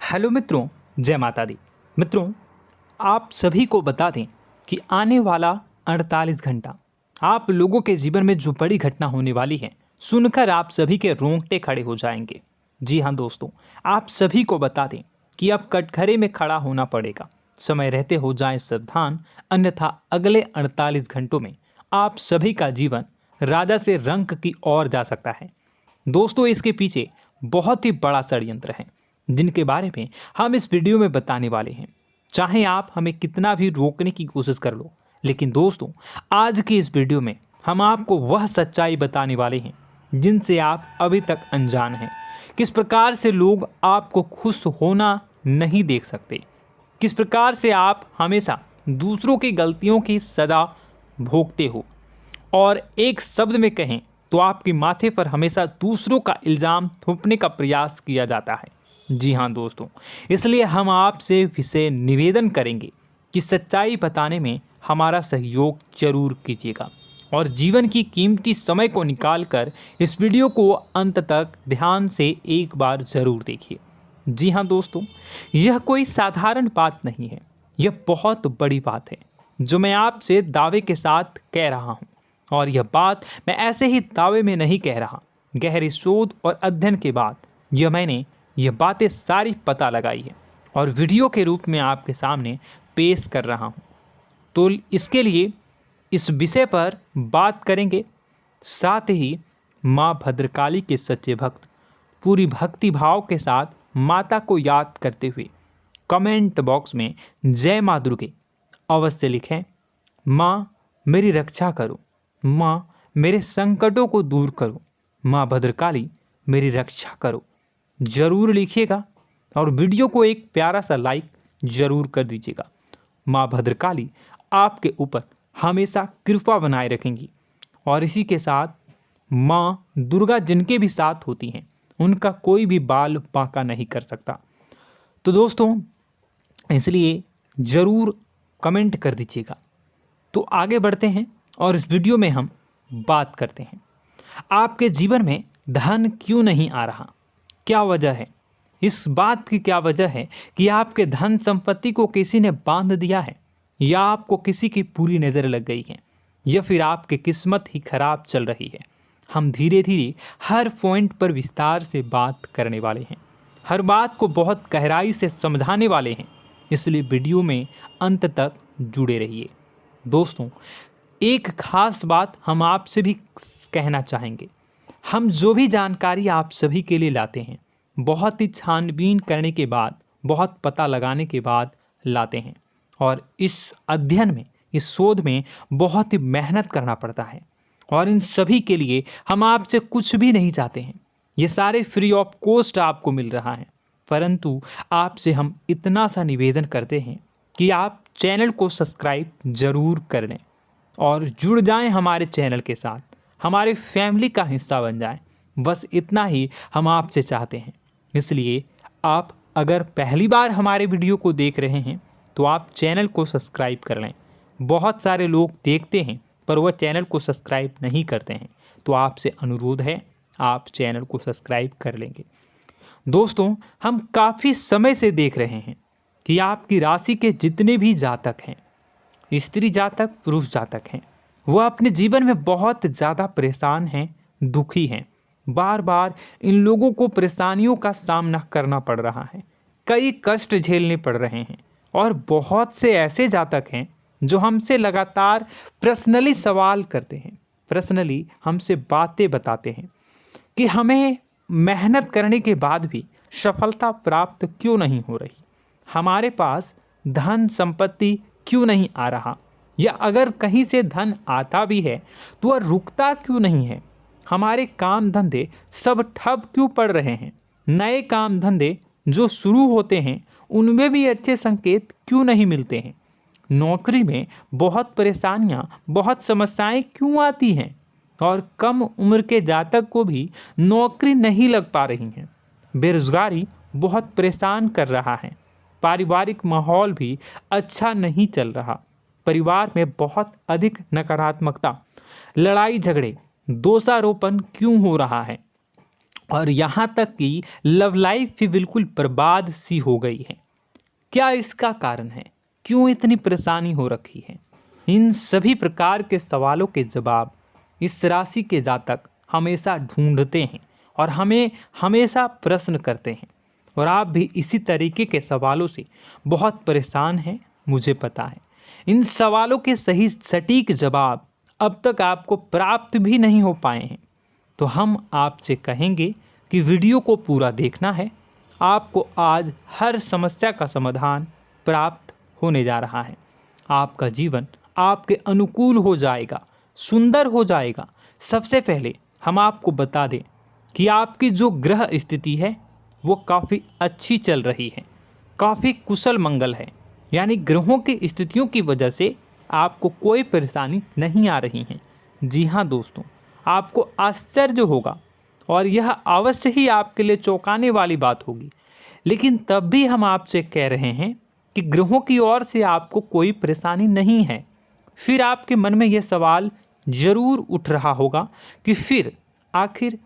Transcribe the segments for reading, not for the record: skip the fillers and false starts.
Hello मित्रों, जय माता दी। मित्रों, आप सभी को बता दें कि आने वाला 48 घंटा आप लोगों के जीवन में जो बड़ी घटना होने वाली है, सुनकर आप सभी के रोंगटे खड़े हो जाएंगे। जी हाँ दोस्तों, आप सभी को बता दें कि अब कटघरे में खड़ा होना पड़ेगा। समय रहते हो जाएं सावधान, अन्यथा अगले 48 घंटों में आप सभी का जीवन राजा से रंक की ओर जा सकता है। दोस्तों, इसके पीछे बहुत ही बड़ा षड्यंत्र है जिनके बारे में हम इस वीडियो में बताने वाले हैं। चाहे आप हमें कितना भी रोकने की कोशिश कर लो, लेकिन दोस्तों आज की इस वीडियो में हम आपको वह सच्चाई बताने वाले हैं जिनसे आप अभी तक अनजान हैं। किस प्रकार से लोग आपको खुश होना नहीं देख सकते, किस प्रकार से आप हमेशा दूसरों की गलतियों की सज़ा भोगते हो, और एक शब्द में कहें तो आपके माथे पर हमेशा दूसरों का इल्ज़ाम थोपने का प्रयास किया जाता है। जी हाँ दोस्तों, इसलिए हम आपसे विशेष निवेदन करेंगे कि सच्चाई बताने में हमारा सहयोग जरूर कीजिएगा और जीवन की कीमती समय को निकालकर इस वीडियो को अंत तक ध्यान से एक बार ज़रूर देखिए। जी हाँ दोस्तों, यह कोई साधारण बात नहीं है, यह बहुत बड़ी बात है जो मैं आपसे दावे के साथ कह रहा हूँ। और यह बात मैं ऐसे ही दावे में नहीं कह रहा, गहरी शोध और अध्ययन के बाद मैंने यह बातें सारी पता लगाई है और वीडियो के रूप में आपके सामने पेश कर रहा हूँ। तो इसके लिए इस विषय पर बात करेंगे। साथ ही माँ भद्रकाली के सच्चे भक्त पूरी भक्ति भाव के साथ माता को याद करते हुए कमेंट बॉक्स में जय माँ दुर्गे अवश्य लिखें। माँ मेरी रक्षा करो, माँ मेरे संकटों को दूर करो, माँ भद्रकाली मेरी रक्षा करो, ज़रूर लिखिएगा और वीडियो को एक प्यारा सा लाइक ज़रूर कर दीजिएगा। माँ भद्रकाली आपके ऊपर हमेशा कृपा बनाए रखेंगी और इसी के साथ माँ दुर्गा जिनके भी साथ होती हैं उनका कोई भी बाल बांका नहीं कर सकता। तो दोस्तों, इसलिए ज़रूर कमेंट कर दीजिएगा। तो आगे बढ़ते हैं और इस वीडियो में हम बात करते हैं, आपके जीवन में धन क्यों नहीं आ रहा, क्या वजह है। इस बात की क्या वजह है कि आपके धन संपत्ति को किसी ने बांध दिया है, या आपको किसी की पूरी नज़र लग गई है, या फिर आपकी किस्मत ही खराब चल रही है। हम धीरे धीरे हर पॉइंट पर विस्तार से बात करने वाले हैं, हर बात को बहुत गहराई से समझाने वाले हैं, इसलिए वीडियो में अंत तक जुड़े रहिए। दोस्तों, एक खास बात हम आपसे भी कहना चाहेंगे, हम जो भी जानकारी आप सभी के लिए लाते हैं बहुत ही छानबीन करने के बाद, बहुत पता लगाने के बाद लाते हैं, और इस अध्ययन में, इस शोध में बहुत ही मेहनत करना पड़ता है। और इन सभी के लिए हम आपसे कुछ भी नहीं चाहते हैं, ये सारे फ्री ऑफ कॉस्ट आपको मिल रहा है। परंतु आपसे हम इतना सा निवेदन करते हैं कि आप चैनल को सब्सक्राइब ज़रूर कर लें और जुड़ जाएं हमारे चैनल के साथ, हमारे फैमिली का हिस्सा बन जाएं। बस इतना ही हम आपसे चाहते हैं। इसलिए आप अगर पहली बार हमारे वीडियो को देख रहे हैं तो आप चैनल को सब्सक्राइब कर लें। बहुत सारे लोग देखते हैं पर वह चैनल को सब्सक्राइब नहीं करते हैं, तो आपसे अनुरोध है आप चैनल को सब्सक्राइब कर लेंगे। दोस्तों, हम काफ़ी समय से देख रहे हैं कि आपकी राशि के जितने भी जातक हैं, स्त्री जातक पुरुष जातक हैं, वह अपने जीवन में बहुत ज़्यादा परेशान हैं, दुखी हैं। बार बार इन लोगों को परेशानियों का सामना करना पड़ रहा है, कई कष्ट झेलने पड़ रहे हैं। और बहुत से ऐसे जातक हैं जो हमसे लगातार पर्सनली सवाल करते हैं, पर्सनली हमसे बातें बताते हैं कि हमें मेहनत करने के बाद भी सफलता प्राप्त क्यों नहीं हो रही, हमारे पास धन संपत्ति क्यों नहीं आ रहा, या अगर कहीं से धन आता भी है तो वह रुकता क्यों नहीं है, हमारे काम धंधे सब ठप क्यों पड़ रहे हैं, नए काम धंधे जो शुरू होते हैं उनमें भी अच्छे संकेत क्यों नहीं मिलते हैं, नौकरी में बहुत परेशानियां, बहुत समस्याएं क्यों आती हैं, और कम उम्र के जातक को भी नौकरी नहीं लग पा रही हैं, बेरोजगारी बहुत परेशान कर रहा है, पारिवारिक माहौल भी अच्छा नहीं चल रहा, परिवार में बहुत अधिक नकारात्मकता, लड़ाई झगड़े, दोषारोपण क्यों हो रहा है, और यहाँ तक कि लव लाइफ भी बिल्कुल बर्बाद सी हो गई है। क्या इसका कारण है? क्यों इतनी परेशानी हो रखी है? इन सभी प्रकार के सवालों के जवाब इस राशि के जातक हमेशा ढूंढते हैं और हमें हमेशा प्रश्न करते हैं। और आप भी इसी तरीके के सवालों से बहुत परेशान हैं, मुझे पता है। इन सवालों के सही सटीक जवाब अब तक आपको प्राप्त भी नहीं हो पाए हैं, तो हम आपसे कहेंगे कि वीडियो को पूरा देखना है। आपको आज हर समस्या का समाधान प्राप्त होने जा रहा है। आपका जीवन आपके अनुकूल हो जाएगा, सुंदर हो जाएगा। सबसे पहले हम आपको बता दें कि आपकी जो ग्रह स्थिति है वो काफ़ी अच्छी चल रही है, काफ़ी कुशल मंगल है। यानी ग्रहों की स्थितियों की वजह से आपको कोई परेशानी नहीं आ रही है। जी हाँ दोस्तों, आपको आश्चर्य होगा और यह अवश्य ही आपके लिए चौंकाने वाली बात होगी, लेकिन तब भी हम आपसे कह रहे हैं कि ग्रहों की ओर से आपको कोई परेशानी नहीं है। फिर आपके मन में यह सवाल जरूर उठ रहा होगा कि फिर आखिर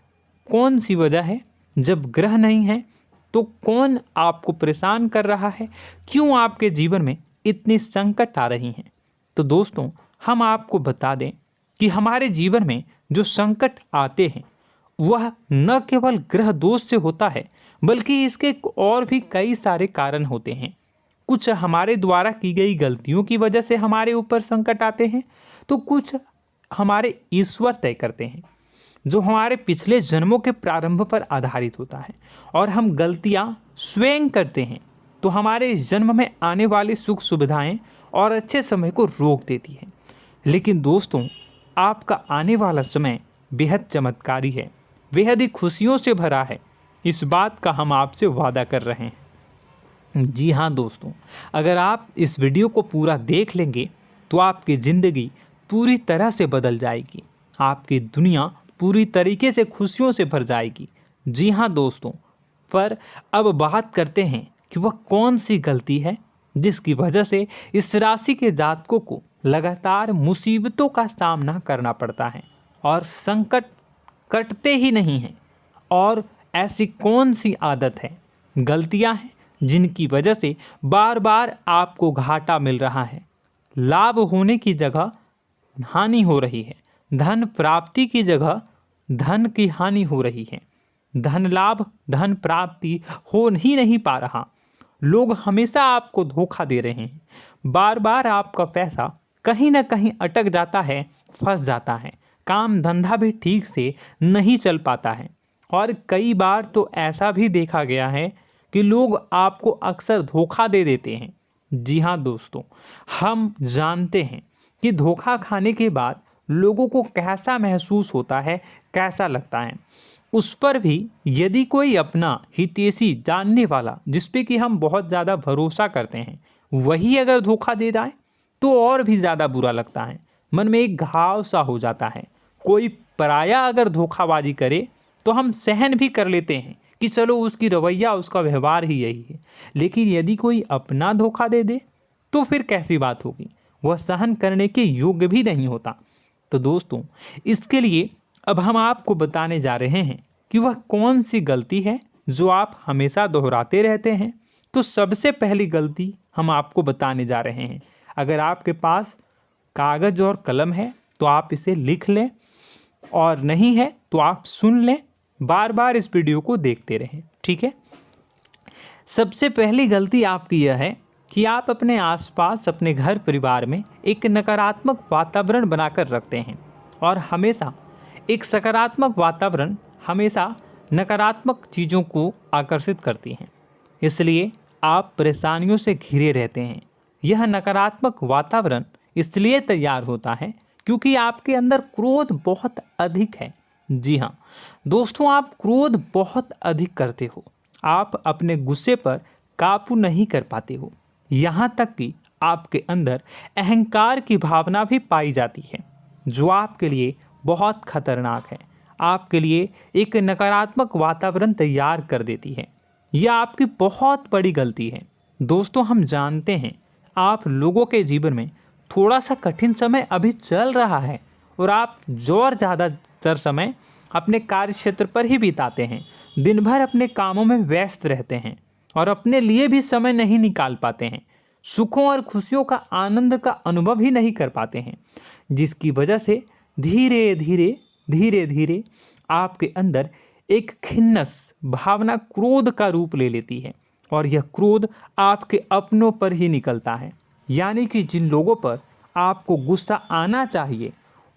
कौन सी वजह है? जब ग्रह नहीं है तो कौन आपको परेशान कर रहा है? क्यों आपके जीवन में इतनी संकट आ रही हैं? तो दोस्तों, हम आपको बता दें कि हमारे जीवन में जो संकट आते हैं वह न केवल ग्रह दोष से होता है, बल्कि इसके और भी कई सारे कारण होते हैं। कुछ हमारे द्वारा की गई गलतियों की वजह से हमारे ऊपर संकट आते हैं, तो कुछ हमारे ईश्वर तय करते हैं, जो हमारे पिछले जन्मों के प्रारंभ पर आधारित होता है। और हम गलतियां स्वयं करते हैं तो हमारे इस जन्म में आने वाली सुख सुविधाएं और अच्छे समय को रोक देती है। लेकिन दोस्तों, आपका आने वाला समय बेहद चमत्कारी है, बेहद ही खुशियों से भरा है। इस बात का हम आपसे वादा कर रहे हैं। जी हाँ दोस्तों, अगर आप इस वीडियो को पूरा देख लेंगे तो आपकी ज़िंदगी पूरी तरह से बदल जाएगी, आपकी दुनिया पूरी तरीके से खुशियों से भर जाएगी। जी हाँ दोस्तों, पर अब बात करते हैं कि वह कौन सी गलती है जिसकी वजह से इस राशि के जातकों को लगातार मुसीबतों का सामना करना पड़ता है और संकट कटते ही नहीं हैं। और ऐसी कौन सी आदत है, गलतियां हैं जिनकी वजह से बार बार आपको घाटा मिल रहा है, लाभ होने की जगह हानि हो रही है, धन प्राप्ति की जगह धन की हानि हो रही है, धन लाभ धन प्राप्ति हो ही नहीं पा रहा, लोग हमेशा आपको धोखा दे रहे हैं, बार बार आपका पैसा कहीं ना कहीं अटक जाता है, फंस जाता है, काम धंधा भी ठीक से नहीं चल पाता है। और कई बार तो ऐसा भी देखा गया है कि लोग आपको अक्सर धोखा दे देते हैं। जी हाँ दोस्तों, हम जानते हैं कि धोखा खाने के बाद लोगों को कैसा महसूस होता है, कैसा लगता है। उस पर भी यदि कोई अपना हितैषी जानने वाला, जिस पे कि हम बहुत ज़्यादा भरोसा करते हैं, वही अगर धोखा दे जाए तो और भी ज़्यादा बुरा लगता है, मन में एक घाव सा हो जाता है। कोई पराया अगर धोखाबाजी करे तो हम सहन भी कर लेते हैं कि चलो उसकी रवैया उसका व्यवहार ही यही है, लेकिन यदि कोई अपना धोखा दे दे तो फिर कैसी बात होगी, वह सहन करने के योग्य भी नहीं होता। तो दोस्तों, इसके लिए अब हम आपको बताने जा रहे हैं कि वह कौन सी गलती है जो आप हमेशा दोहराते रहते हैं। तो सबसे पहली गलती हम आपको बताने जा रहे हैं। अगर आपके पास कागज़ और कलम है तो आप इसे लिख लें, और नहीं है तो आप सुन लें, बार बार इस वीडियो को देखते रहें, ठीक है। सबसे पहली गलती आपकी यह है कि आप अपने आसपास, अपने घर परिवार में एक नकारात्मक वातावरण बनाकर रखते हैं, और हमेशा एक सकारात्मक वातावरण हमेशा नकारात्मक चीज़ों को आकर्षित करती हैं। इसलिए आप परेशानियों से घिरे रहते हैं। यह नकारात्मक वातावरण इसलिए तैयार होता है क्योंकि आपके अंदर क्रोध बहुत अधिक है। जी हाँ दोस्तों, आप क्रोध बहुत अधिक करते हो, आप अपने गुस्से पर काबू नहीं कर पाते हो, यहाँ तक कि आपके अंदर अहंकार की भावना भी पाई जाती है, जो आपके लिए बहुत खतरनाक है, आपके लिए एक नकारात्मक वातावरण तैयार कर देती है। यह आपकी बहुत बड़ी गलती है। दोस्तों, हम जानते हैं आप लोगों के जीवन में थोड़ा सा कठिन समय अभी चल रहा है और आप जोर ज़्यादा अधिकतर समय अपने कार्य क्षेत्र पर ही बिताते हैं, दिन भर अपने कामों में व्यस्त रहते हैं और अपने लिए भी समय नहीं निकाल पाते हैं, सुखों और खुशियों का आनंद का अनुभव ही नहीं कर पाते हैं, जिसकी वजह से धीरे धीरे आपके अंदर एक खिन्नस भावना क्रोध का रूप ले लेती है और यह क्रोध आपके अपनों पर ही निकलता है। यानी कि जिन लोगों पर आपको गुस्सा आना चाहिए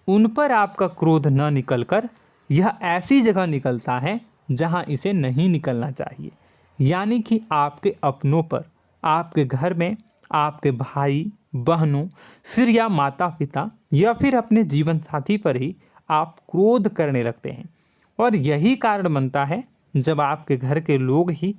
उन पर आपका क्रोध न निकलकर यह ऐसी जगह निकलता है जहां इसे नहीं निकलना चाहिए। यानी कि आपके अपनों पर, आपके घर में आपके भाई बहनों, फिर या माता पिता या फिर अपने जीवन साथी पर ही आप क्रोध करने लगते हैं। और यही कारण बनता है जब आपके घर के लोग ही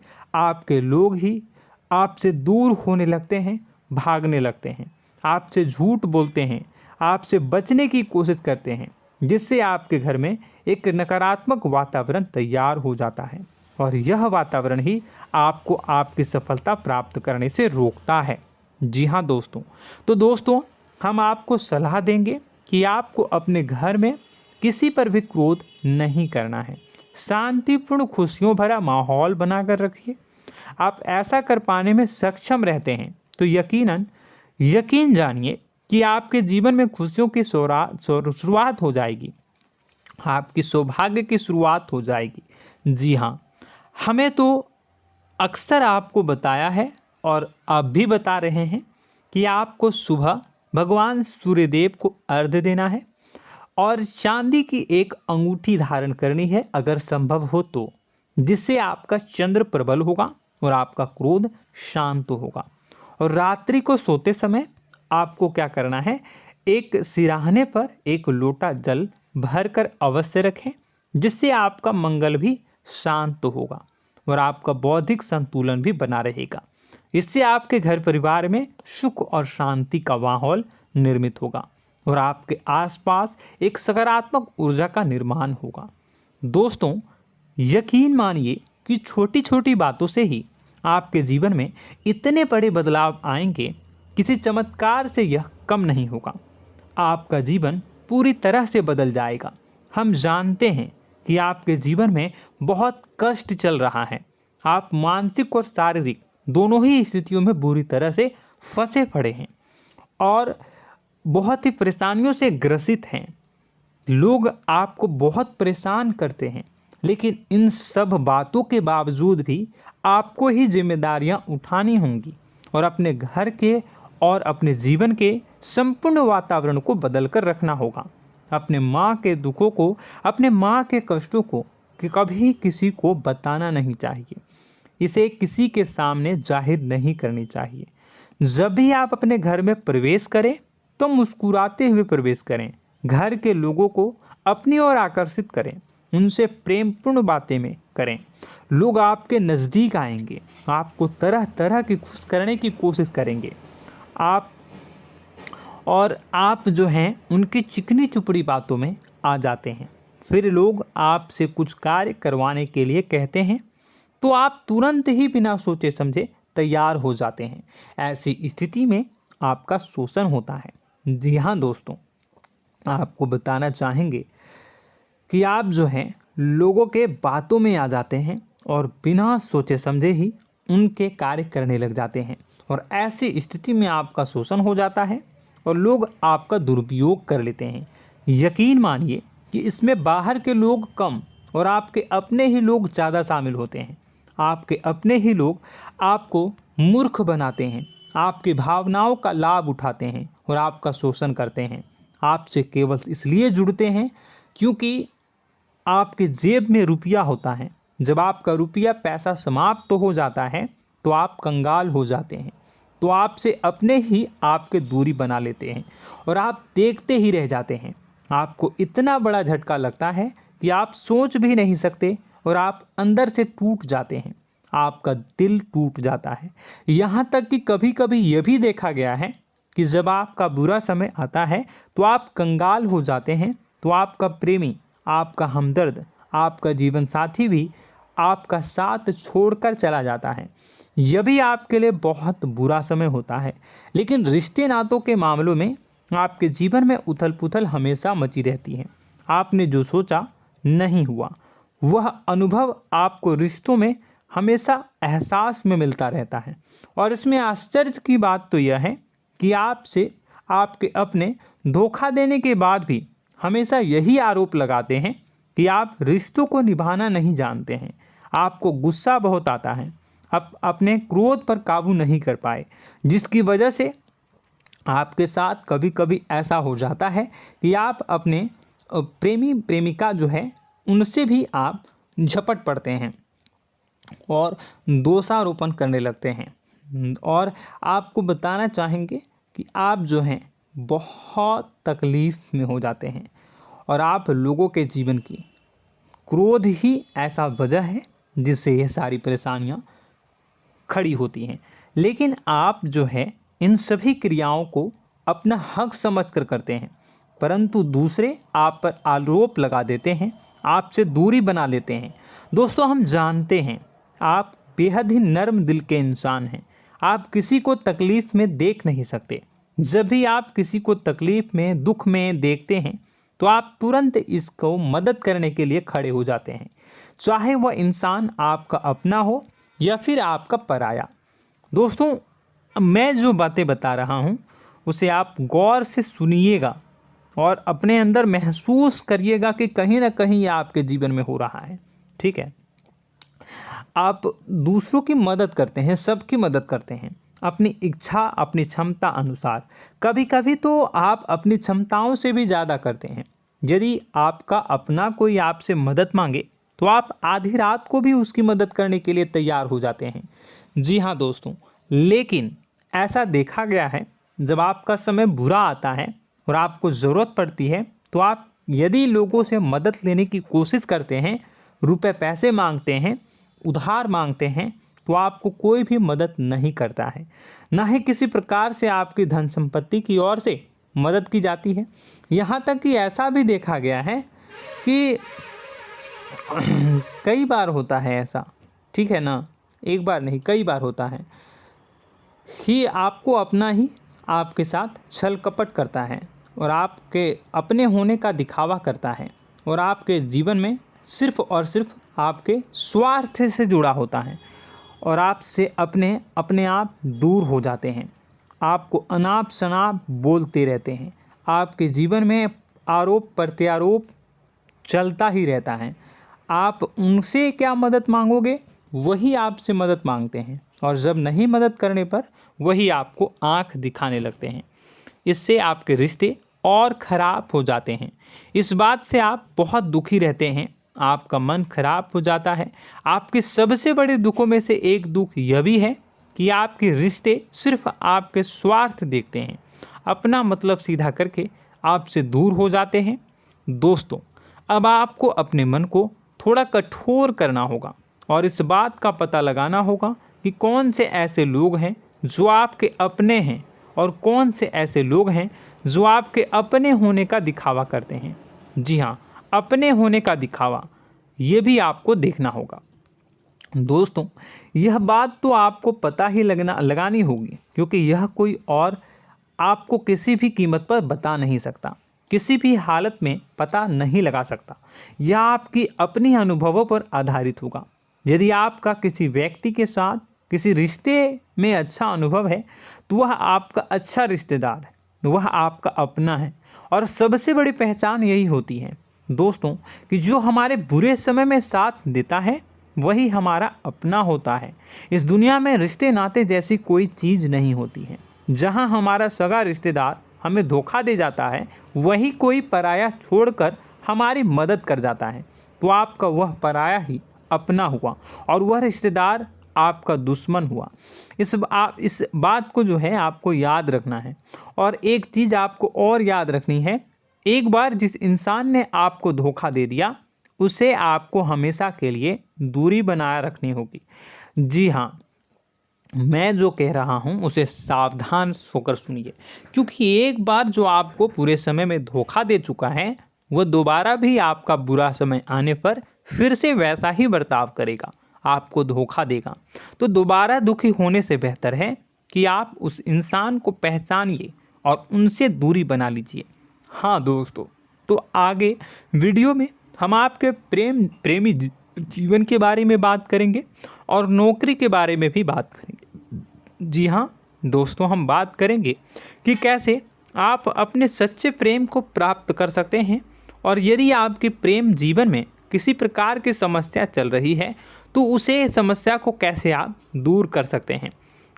आपसे दूर होने लगते हैं, भागने लगते हैं, आपसे झूठ बोलते हैं, आपसे बचने की कोशिश करते हैं, जिससे आपके घर में एक नकारात्मक वातावरण तैयार हो जाता है और यह वातावरण ही आपको आपकी सफलता प्राप्त करने से रोकता है। जी हाँ दोस्तों, तो दोस्तों हम आपको सलाह देंगे कि आपको अपने घर में किसी पर भी क्रोध नहीं करना है। शांतिपूर्ण खुशियों भरा माहौल बनाकर रखिए। आप ऐसा कर पाने में सक्षम रहते हैं तो यकीन जानिए कि आपके जीवन में खुशियों की शुरुआत हो जाएगी, आपकी सौभाग्य की शुरुआत हो जाएगी। जी हाँ, हमें तो अक्सर आपको बताया है और अब भी बता रहे हैं कि आपको सुबह भगवान सूर्यदेव को अर्घ्य देना है और चांदी की एक अंगूठी धारण करनी है अगर संभव हो तो, जिससे आपका चंद्र प्रबल होगा और आपका क्रोध शांत होगा। और रात्रि को सोते समय आपको क्या करना है, एक सिराहने पर एक लोटा जल भरकर अवश्य रखें, जिससे आपका मंगल भी शांत होगा और आपका बौद्धिक संतुलन भी बना रहेगा। इससे आपके घर परिवार में सुख और शांति का माहौल निर्मित होगा और आपके आसपास एक सकारात्मक ऊर्जा का निर्माण होगा। दोस्तों यकीन मानिए कि छोटी छोटी बातों से ही आपके जीवन में इतने बड़े बदलाव आएंगे, किसी चमत्कार से यह कम नहीं होगा। आपका जीवन पूरी तरह से बदल जाएगा। हम जानते हैं कि आपके जीवन में बहुत कष्ट चल रहा है, आप मानसिक और शारीरिक दोनों ही स्थितियों में बुरी तरह से फंसे पड़े हैं और बहुत ही परेशानियों से ग्रसित हैं। लोग आपको बहुत परेशान करते हैं, लेकिन इन सब बातों के बावजूद भी आपको ही जिम्मेदारियां उठानी होंगी और अपने घर के और अपने जीवन के संपूर्ण वातावरण को बदल कर रखना होगा। अपने माँ के दुखों को, अपने माँ के कष्टों को कभी किसी को बताना नहीं चाहिए, इसे किसी के सामने जाहिर नहीं करनी चाहिए। जब भी आप अपने घर में प्रवेश करें तो मुस्कुराते हुए प्रवेश करें, घर के लोगों को अपनी ओर आकर्षित करें, उनसे प्रेमपूर्ण बातें में करें। लोग आपके नज़दीक आएंगे, आपको तरह तरह की खुश करने की कोशिश करेंगे। आप जो हैं उनकी चिकनी चुपड़ी बातों में आ जाते हैं। फिर लोग आपसे कुछ कार्य करवाने के लिए कहते हैं तो आप तुरंत ही बिना सोचे समझे तैयार हो जाते हैं। ऐसी स्थिति में आपका शोषण होता है। जी हाँ दोस्तों, आपको बताना चाहेंगे कि आप जो हैं लोगों के बातों में आ जाते हैं और बिना सोचे समझे ही उनके कार्य करने लग जाते हैं और ऐसी स्थिति में आपका शोषण हो जाता है और लोग आपका दुरुपयोग कर लेते हैं। यकीन मानिए कि इसमें बाहर के लोग कम और आपके अपने ही लोग ज़्यादा शामिल होते हैं। आपके अपने ही लोग आपको मूर्ख बनाते हैं, आपकी भावनाओं का लाभ उठाते हैं और आपका शोषण करते हैं। आपसे केवल इसलिए जुड़ते हैं क्योंकि आपके जेब में रुपया होता है। जब आपका रुपया पैसा समाप्त हो जाता है तो आप कंगाल हो जाते हैं, तो आपसे अपने ही आपके दूरी बना लेते हैं और आप देखते ही रह जाते हैं। आपको इतना बड़ा झटका लगता है कि आप सोच भी नहीं सकते और आप अंदर से टूट जाते हैं, आपका दिल टूट जाता है। यहाँ तक कि कभी कभी यह भी देखा गया है कि जब आपका बुरा समय आता है तो आप कंगाल हो जाते हैं, तो आपका प्रेमी, आपका हमदर्द, आपका जीवन साथी भी आपका साथ छोड़कर चला जाता है। यह भी आपके लिए बहुत बुरा समय होता है। लेकिन रिश्ते नातों के मामलों में आपके जीवन में उथल पुथल हमेशा मची रहती है। आपने जो सोचा नहीं हुआ। वह अनुभव आपको रिश्तों में हमेशा एहसास में मिलता रहता है। और इसमें आश्चर्य की बात तो यह है कि आपसे आपके अपने धोखा देने के बाद भी हमेशा यही आरोप लगाते हैं कि आप रिश्तों को निभाना नहीं जानते हैं। आपको गुस्सा बहुत आता है, अपने क्रोध पर काबू नहीं कर पाए, जिसकी वजह से आपके साथ कभी कभी ऐसा हो जाता है कि आप अपने प्रेमी प्रेमिका जो है उनसे भी आप झपट पड़ते हैं और दोषारोपण करने लगते हैं। और आपको बताना चाहेंगे कि आप जो हैं बहुत तकलीफ़ में हो जाते हैं और आप लोगों के जीवन की क्रोध ही ऐसा वजह है जिससे ये सारी परेशानियां खड़ी होती हैं। लेकिन आप जो है इन सभी क्रियाओं को अपना हक समझकर करते हैं, परंतु दूसरे आप पर आरोप लगा देते हैं, आपसे दूरी बना लेते हैं। दोस्तों, हम जानते हैं आप बेहद ही नर्म दिल के इंसान हैं। आप किसी को तकलीफ़ में देख नहीं सकते। जब भी आप किसी को तकलीफ़ में, दुख में देखते हैं तो आप तुरंत इसको मदद करने के लिए खड़े हो जाते हैं, चाहे वह इंसान आपका अपना हो या फिर आपका पराया। दोस्तों, मैं जो बातें बता रहा हूँ उसे आप गौर से सुनिएगा और अपने अंदर महसूस करिएगा कि कहीं ना कहीं ये आपके जीवन में हो रहा है। ठीक है, आप दूसरों की मदद करते हैं, सबकी मदद करते हैं अपनी इच्छा, अपनी क्षमता अनुसार। कभी कभी तो आप अपनी क्षमताओं से भी ज़्यादा करते हैं। यदि आपका अपना कोई आपसे मदद मांगे तो आप आधी रात को भी उसकी मदद करने के लिए तैयार हो जाते हैं। जी हाँ दोस्तों, लेकिन ऐसा देखा गया है जब आपका समय बुरा आता है और आपको ज़रूरत पड़ती है तो आप यदि लोगों से मदद लेने की कोशिश करते हैं, रुपए पैसे मांगते हैं, उधार मांगते हैं, तो आपको कोई भी मदद नहीं करता है। ना ही किसी प्रकार से आपकी धन संपत्ति की ओर से मदद की जाती है। यहाँ तक कि ऐसा भी देखा गया है कि कई बार होता है ऐसा, ठीक है ना, एक बार नहीं कई बार होता है कि आपको अपना ही आपके साथ छल कपट करता है और आपके अपने होने का दिखावा करता है और आपके जीवन में सिर्फ और सिर्फ आपके स्वार्थ से जुड़ा होता है और आपसे अपने आप दूर हो जाते हैं। आपको अनाप शनाप बोलते रहते हैं। आपके जीवन में आरोप प्रत्यारोप चलता ही रहता है। आप उनसे क्या मदद मांगोगे, वही आपसे मदद मांगते हैं और जब नहीं मदद करने पर वही आपको आंख दिखाने लगते हैं। इससे आपके रिश्ते और ख़राब हो जाते हैं। इस बात से आप बहुत दुखी रहते हैं, आपका मन खराब हो जाता है। आपके सबसे बड़े दुखों में से एक दुख यह भी है कि आपके रिश्ते सिर्फ आपके स्वार्थ देखते हैं, अपना मतलब सीधा करके आपसे दूर हो जाते हैं। दोस्तों, अब आपको अपने मन को थोड़ा कठोर करना होगा और इस बात का पता लगाना होगा कि कौन से ऐसे लोग हैं जो आपके अपने हैं और कौन से ऐसे लोग हैं जो आपके अपने होने का दिखावा करते हैं। जी हाँ, अपने होने का दिखावा, ये भी आपको देखना होगा। दोस्तों, यह बात तो आपको पता ही लगानी होगी, क्योंकि यह कोई और आपको किसी भी कीमत पर बता नहीं सकता, किसी भी हालत में पता नहीं लगा सकता। यह आपकी अपनी अनुभवों पर आधारित होगा। यदि आपका किसी व्यक्ति के साथ किसी रिश्ते में अच्छा अनुभव है तो वह आपका अच्छा रिश्तेदार है, वह आपका अपना है। और सबसे बड़ी पहचान यही होती है दोस्तों कि जो हमारे बुरे समय में साथ देता है वही हमारा अपना होता है। इस दुनिया में रिश्ते नाते जैसी कोई चीज़ नहीं होती है। जहां हमारा सगा रिश्तेदार हमें धोखा दे जाता है, वही कोई पराया छोड़कर हमारी मदद कर जाता है, तो आपका वह पराया ही अपना हुआ और वह रिश्तेदार आपका दुश्मन हुआ। इस बात को जो है आपको याद रखना है। और एक चीज़ आपको और याद रखनी है, एक बार जिस इंसान ने आपको धोखा दे दिया उसे आपको हमेशा के लिए दूरी बनाए रखनी होगी। जी हाँ, मैं जो कह रहा हूँ उसे सावधान होकर सुनिए, क्योंकि एक बार जो आपको पूरे समय में धोखा दे चुका है वह दोबारा भी आपका बुरा समय आने पर फिर से वैसा ही बर्ताव करेगा, आपको धोखा देगा। तो दोबारा दुखी होने से बेहतर है कि आप उस इंसान को पहचानिए और उनसे दूरी बना लीजिए। हाँ दोस्तों, तो आगे वीडियो में हम आपके प्रेमी जीवन के बारे में बात करेंगे और नौकरी के बारे में भी बात करेंगे। जी हाँ दोस्तों, हम बात करेंगे कि कैसे आप अपने सच्चे प्रेम को प्राप्त कर सकते हैं, और यदि आपके प्रेम जीवन में किसी प्रकार की समस्या चल रही है तो उसे समस्या को कैसे आप दूर कर सकते हैं।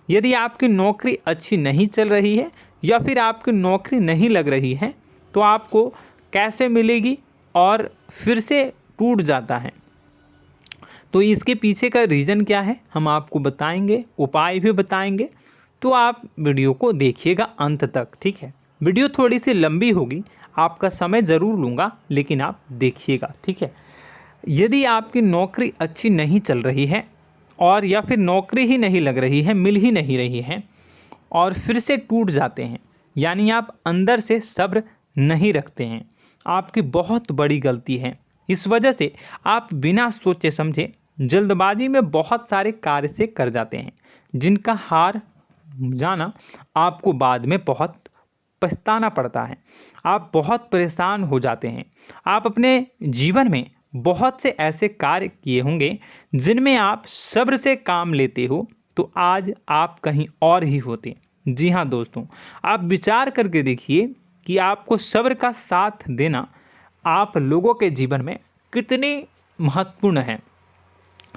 यदि आपकी नौकरी अच्छी नहीं चल रही है या फिर आपकी नौकरी नहीं लग रही है तो आपको कैसे मिलेगी और फिर से टूट जाता है, तो इसके पीछे का रीज़न क्या है हम आपको बताएंगे, उपाय भी बताएंगे। तो आप वीडियो को देखिएगा अंत तक, ठीक है। वीडियो थोड़ी सी लंबी होगी, आपका समय ज़रूर लूँगा, लेकिन आप देखिएगा, ठीक है। यदि आपकी नौकरी अच्छी नहीं चल रही है और या फिर नौकरी ही नहीं लग रही है, मिल ही नहीं रही है और फिर से टूट जाते हैं, यानी आप अंदर से सब्र नहीं रखते हैं, आपकी बहुत बड़ी गलती है। इस वजह से आप बिना सोचे समझे जल्दबाजी में बहुत सारे कार्य से कर जाते हैं, जिनका हार जाना आपको बाद में बहुत पछताना पड़ता है। आप बहुत परेशान हो जाते हैं। आप अपने जीवन में बहुत से ऐसे कार्य किए होंगे जिनमें आप सब्र से काम लेते हो, तो आज आप कहीं और ही होते। जी हाँ दोस्तों, आप विचार करके देखिए कि आपको सब्र का साथ देना आप लोगों के जीवन में कितनी महत्वपूर्ण है।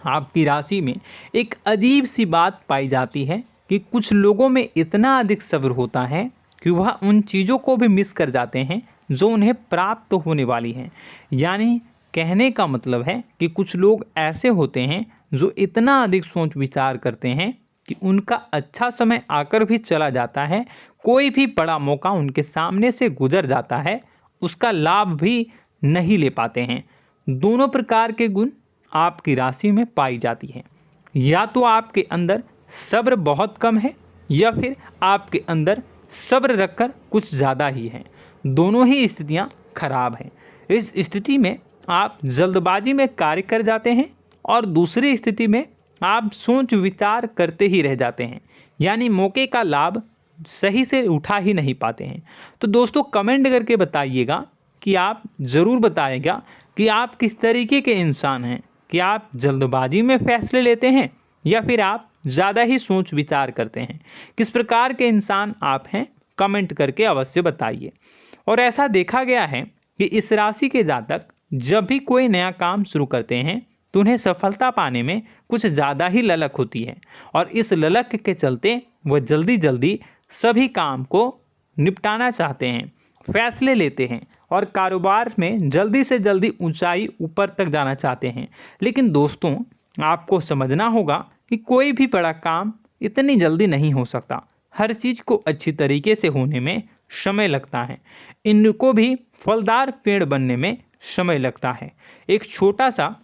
आपकी राशि में एक अजीब सी बात पाई जाती है कि कुछ लोगों में इतना अधिक सब्र होता है कि वह उन चीज़ों को भी मिस कर जाते हैं जो उन्हें प्राप्त होने वाली हैं। यानी कहने का मतलब है कि कुछ लोग ऐसे होते हैं जो इतना अधिक सोच विचार करते हैं कि उनका अच्छा समय आकर भी चला जाता है, कोई भी बड़ा मौका उनके सामने से गुजर जाता है, उसका लाभ भी नहीं ले पाते हैं। दोनों प्रकार के गुण आपकी राशि में पाई जाती है। या तो आपके अंदर सब्र बहुत कम है या फिर आपके अंदर सब्र रखकर कुछ ज़्यादा ही है। दोनों ही स्थितियाँ खराब हैं। इस स्थिति में आप जल्दबाजी में कार्य कर जाते हैं और दूसरी स्थिति में आप सोच विचार करते ही रह जाते हैं, यानी मौके का लाभ सही से उठा ही नहीं पाते हैं। तो दोस्तों कमेंट करके बताइएगा कि आप ज़रूर बताइएगा कि आप किस तरीके के इंसान हैं, कि आप जल्दबाजी में फैसले लेते हैं या फिर आप ज़्यादा ही सोच विचार करते हैं। किस प्रकार के इंसान आप हैं, कमेंट करके अवश्य बताइए। और ऐसा देखा गया है कि इस राशि के जातक जब भी कोई नया काम शुरू करते हैं तो उन्हें सफलता पाने में कुछ ज़्यादा ही ललक होती है, और इस ललक के चलते वह जल्दी जल्दी सभी काम को निपटाना चाहते हैं, फैसले लेते हैं और कारोबार में जल्दी से जल्दी ऊंचाई ऊपर तक जाना चाहते हैं। लेकिन दोस्तों आपको समझना होगा कि कोई भी बड़ा काम इतनी जल्दी नहीं हो सकता। हर चीज़ को अच्छी तरीके से होने में समय लगता है। इनको भी फलदार पेड़ बनने में समय लगता है। एक छोटा सा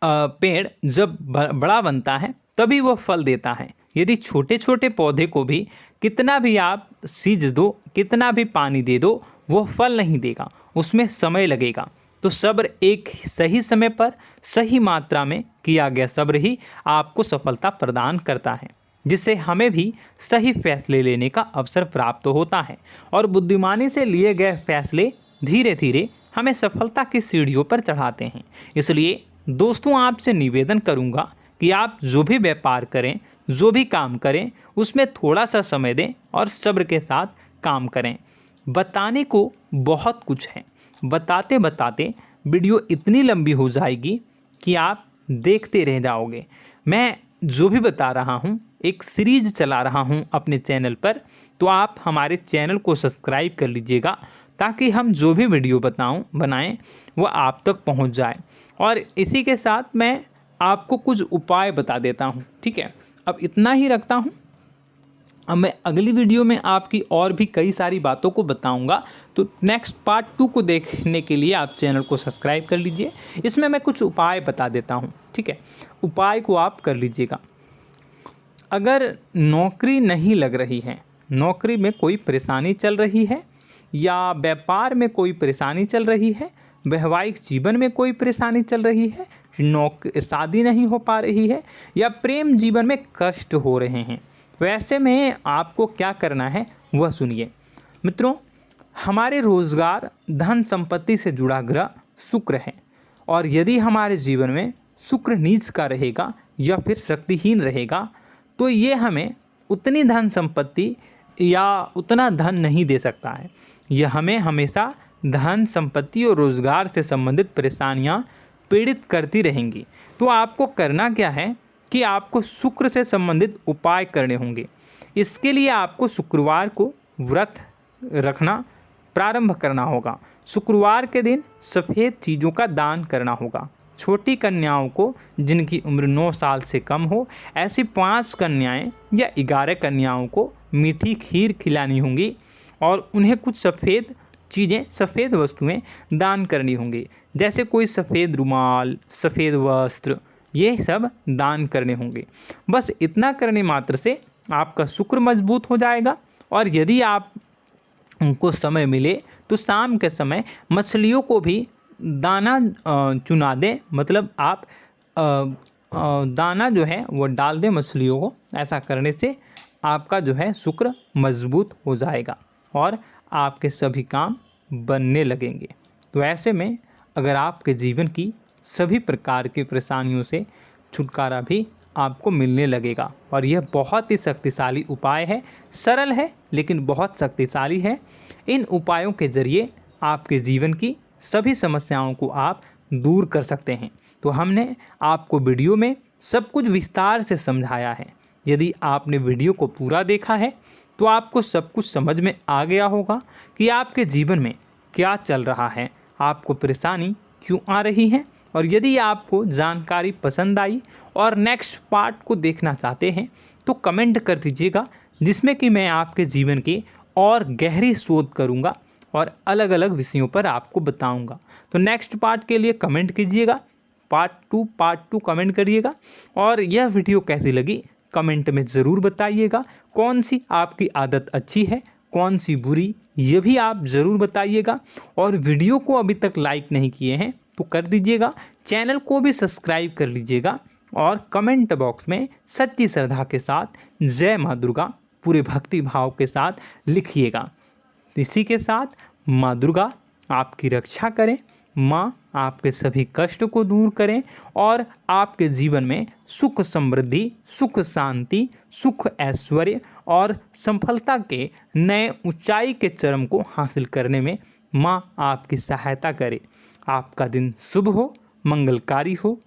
पेड़ जब बड़ा बनता है तभी वह फल देता है। यदि छोटे छोटे पौधे को भी कितना भी आप सींच दो, कितना भी पानी दे दो, वो फल नहीं देगा, उसमें समय लगेगा। तो सब्र एक सही समय पर सही मात्रा में किया गया सब्र ही आपको सफलता प्रदान करता है, जिससे हमें भी सही फैसले लेने का अवसर प्राप्त होता है। और बुद्धिमानी से लिए गए फैसले धीरे धीरे हमें सफलता की सीढ़ियों पर चढ़ाते हैं। इसलिए दोस्तों आपसे निवेदन करूंगा कि आप जो भी व्यापार करें, जो भी काम करें, उसमें थोड़ा सा समय दें और सब्र के साथ काम करें। बताने को बहुत कुछ है, बताते बताते वीडियो इतनी लंबी हो जाएगी कि आप देखते रह जाओगे। मैं जो भी बता रहा हूँ एक सीरीज चला रहा हूँ अपने चैनल पर, तो आप हमारे चैनल को सब्सक्राइब कर लीजिएगा ताकि हम जो भी वीडियो बनाएं वो आप तक पहुँच जाए। और इसी के साथ मैं आपको कुछ उपाय बता देता हूँ, ठीक है। अब इतना ही रखता हूँ। अब मैं अगली वीडियो में आपकी और भी कई सारी बातों को बताऊंगा। तो नेक्स्ट पार्ट 2 को देखने के लिए आप चैनल को सब्सक्राइब कर लीजिए। इसमें मैं कुछ उपाय बता देता हूं, ठीक है। उपाय को आप कर लीजिएगा। अगर नौकरी नहीं लग रही है, नौकरी में कोई परेशानी चल रही है, या व्यापार में कोई परेशानी चल रही है, वैवाहिक जीवन में कोई परेशानी चल रही है, शादी नहीं हो पा रही है, या प्रेम जीवन में कष्ट हो रहे हैं, वैसे में आपको क्या करना है वह सुनिए। मित्रों, हमारे रोजगार, धन संपत्ति से जुड़ा ग्रह शुक्र है, और यदि हमारे जीवन में शुक्र नीच का रहेगा या फिर शक्तिहीन रहेगा तो ये हमें उतनी धन संपत्ति या उतना धन नहीं दे सकता है। यह हमें हमेशा धन संपत्ति और रोजगार से संबंधित परेशानियां पीड़ित करती रहेंगी। तो आपको करना क्या है कि आपको शुक्र से संबंधित उपाय करने होंगे। इसके लिए आपको शुक्रवार को व्रत रखना प्रारंभ करना होगा। शुक्रवार के दिन सफ़ेद चीज़ों का दान करना होगा। छोटी कन्याओं को जिनकी उम्र 9 साल से कम हो, ऐसी 5 कन्याएं या 11 कन्याओं को मीठी खीर खिलानी होंगी और उन्हें कुछ सफ़ेद चीज़ें, सफ़ेद वस्तुएं दान करनी होंगी, जैसे कोई सफ़ेद रुमाल, सफ़ेद वस्त्र, ये सब दान करने होंगे। बस इतना करने मात्र से आपका शुक्र मजबूत हो जाएगा। और यदि आप उनको समय मिले तो शाम के समय मछलियों को भी दाना चुना दें, मतलब आप दाना जो है वो डाल दें मछलियों को। ऐसा करने से आपका जो है शुक्र मजबूत हो जाएगा और आपके सभी काम बनने लगेंगे। तो ऐसे में अगर आपके जीवन की सभी प्रकार की परेशानियों से छुटकारा भी आपको मिलने लगेगा। और यह बहुत ही शक्तिशाली उपाय है, सरल है लेकिन बहुत शक्तिशाली है। इन उपायों के ज़रिए आपके जीवन की सभी समस्याओं को आप दूर कर सकते हैं। तो हमने आपको वीडियो में सब कुछ विस्तार से समझाया है। यदि आपने वीडियो को पूरा देखा है तो आपको सब कुछ समझ में आ गया होगा कि आपके जीवन में क्या चल रहा है, आपको परेशानी क्यों आ रही है। और यदि आपको जानकारी पसंद आई और नेक्स्ट पार्ट को देखना चाहते हैं तो कमेंट कर दीजिएगा, जिसमें कि मैं आपके जीवन की और गहरी शोध करूंगा और अलग अलग विषयों पर आपको बताऊंगा। तो नेक्स्ट पार्ट के लिए कमेंट कीजिएगा, पार्ट टू कमेंट करिएगा। और यह वीडियो कैसी लगी कमेंट में ज़रूर बताइएगा। कौन सी आपकी आदत अच्छी है, कौन सी बुरी, ये भी आप ज़रूर बताइएगा। और वीडियो को अभी तक लाइक नहीं किए हैं तो कर दीजिएगा, चैनल को भी सब्सक्राइब कर लीजिएगा और कमेंट बॉक्स में सच्ची श्रद्धा के साथ जय माँ दुर्गा पूरे भक्ति भाव के साथ लिखिएगा। इसी के साथ माँ दुर्गा आपकी रक्षा करें, माँ आपके सभी कष्ट को दूर करें और आपके जीवन में सुख समृद्धि, सुख शांति, सुख ऐश्वर्य और सफलता के नए ऊंचाई के चरम को हासिल करने में माँ आपकी सहायता करे। आपका दिन शुभ हो, मंगलकारी हो।